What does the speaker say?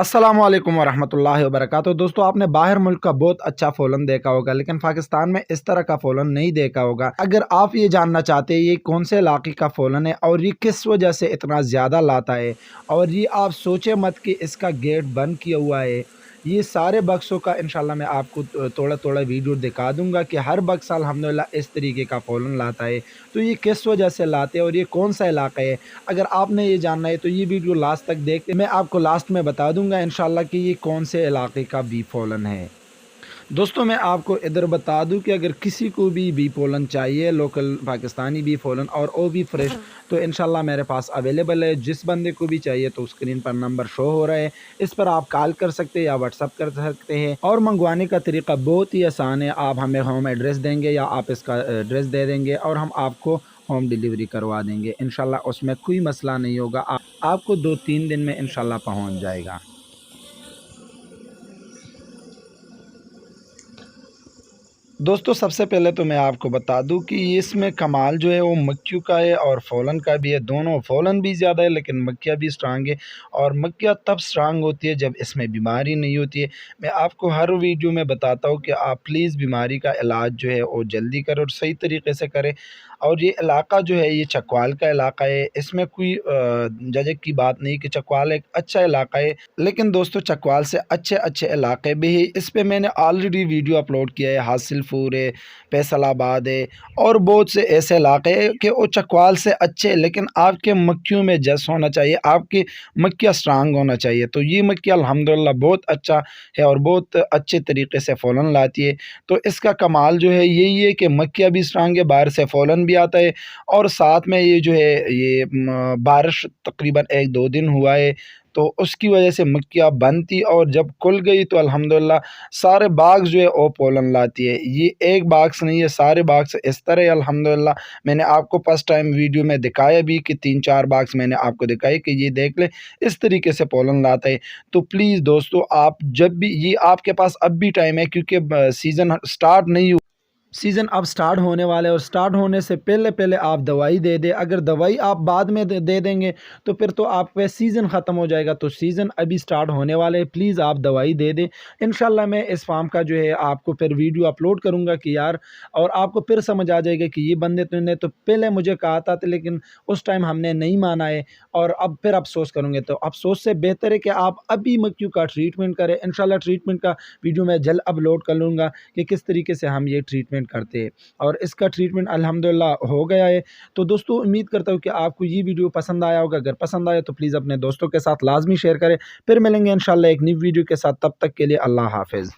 अस्सलामुअलैकुम वरहमतुल्लाहि वबरकातुहू। दोस्तों, आपने बाहर मुल्क का बहुत अच्छा फ़ोलन देखा होगा, लेकिन पाकिस्तान में इस तरह का फ़ोलन नहीं देखा होगा। अगर आप ये जानना चाहते हैं ये कौन से इलाके का फ़ोलन है और ये किस वजह से इतना ज़्यादा लाता है, और ये आप सोचे मत कि इसका गेट बंद किया हुआ है, ये सारे बक्सों का इंशाल्लाह मैं आपको थोड़ा थोड़ा वीडियो दिखा दूंगा कि हर बक्सा अल्हम्दुलिल्लाह इस तरीके का फ़ोलन लाता है। तो ये किस वजह से लाते हैं और ये कौन सा इलाका है, अगर आपने ये जानना है तो ये वीडियो लास्ट तक देखते, मैं आपको लास्ट में बता दूंगा इंशाल्लाह कि ये कौन से इलाके का बी पोलन है। दोस्तों, मैं आपको इधर बता दूं कि अगर किसी को भी बी पोलन चाहिए, लोकल पाकिस्तानी बी पोलन और वो भी फ्रेश, तो इंशाल्लाह मेरे पास अवेलेबल है। जिस बंदे को भी चाहिए तो स्क्रीन पर नंबर शो हो रहा है, इस पर आप कॉल कर सकते हैं या व्हाट्सअप कर सकते हैं। और मंगवाने का तरीका बहुत ही आसान है। आप हमें होम एड्रेस देंगे या आप इसका एड्रेस दे देंगे और हम आपको होम डिलीवरी करवा देंगे इंशाल्लाह। उसमें कोई मसला नहीं होगा, आपको 2-3 दिन में इंशाल्लाह पहुंच जाएगा। दोस्तों, सबसे पहले तो मैं आपको बता दूं कि इसमें कमाल जो है वो मक्खियों का है और फ़ौलन का भी है। दोनों फ़ौलन भी ज़्यादा है लेकिन मक्खियाँ भी स्ट्रांग है। और मक्खियाँ तब स्ट्रांग होती है जब इसमें बीमारी नहीं होती है। मैं आपको हर वीडियो में बताता हूँ कि आप प्लीज़ बीमारी का इलाज जो है वो जल्दी करें और सही तरीके से करें। और ये इलाका जो है ये चकवाल का इलाका है, इसमें कोई झिझक की बात नहीं कि चकवाल एक अच्छा इलाका है। लेकिन दोस्तों, चकवाल से अच्छे अच्छे इलाके भी है। इस पे मैंने ऑलरेडी वीडियो अपलोड किया है। हासिलपुर है, फैसलाबाद है और बहुत से ऐसे इलाके हैं कि वो चकवाल से अच्छे हैं, लेकिन आपके मक्खियों में जस होना चाहिए, आपकी मक्खियाँ स्ट्रांग होना चाहिए। तो ये मक्खियाँ अल्हम्दुलिल्लाह बहुत अच्छा है और बहुत अच्छे तरीके से फ़ौलन लाती है। तो इसका कमाल जो है यही है कि मक्खियाँ भी स्ट्रांग है, बाहर से फ़ौलन भी आता है और साथ में ये जो है ये बारिश तकरीबन 1-2 दिन हुआ है, तो उसकी वजह से मक्खियाँ बंद थी और जब खुल गई तो अल्हम्दुलिल्लाह सारे बाग जो है वो पोलन लाती है। ये एक बाग से नहीं है, सारे बाग से इस तरह है अल्हम्दुलिल्लाह। मैंने आपको फर्स्ट टाइम वीडियो में दिखाया भी कि 3-4 बाग्स मैंने आपको दिखाए कि ये देख लें, इस तरीके से पोलन लाता है। तो प्लीज़ दोस्तों, आप जब भी ये आपके पास अब भी टाइम है, क्योंकि सीज़न स्टार्ट नहीं, सीज़न अब स्टार्ट होने वाला है और स्टार्ट होने से पहले पहले आप दवाई दे दें। अगर दवाई आप बाद में दे देंगे तो फिर तो आपका सीज़न ख़त्म हो जाएगा। तो सीज़न अभी स्टार्ट होने वाले हैं, प्लीज़ आप दवाई दे दें। इंशाल्लाह मैं इस फार्म का जो है आपको फिर वीडियो अपलोड करूँगा कि यार, और आपको फिर समझ आ जाएगा कि ये बंदे ने तो पहले मुझे कहा था लेकिन उस टाइम हमने नहीं माना है और अब फिर अफसोस करूँगे। तो अफसोस से बेहतर है कि आप अभी मक्खियों का ट्रीटमेंट करें। इंशाल्लाह ट्रीटमेंट का वीडियो मैं जल्द अपलोड कर लूँगा कि किस तरीके से हम ये ट्रीटमेंट करते हैं और इसका ट्रीटमेंट अल्हम्दुलिल्लाह हो गया है। तो दोस्तों, उम्मीद करता हूँ कि आपको ये वीडियो पसंद आया होगा। अगर पसंद आया तो प्लीज़ अपने दोस्तों के साथ लाजमी शेयर करें। फिर मिलेंगे इंशाल्लाह एक नई वीडियो के साथ, तब तक के लिए अल्लाह हाफ़िज़।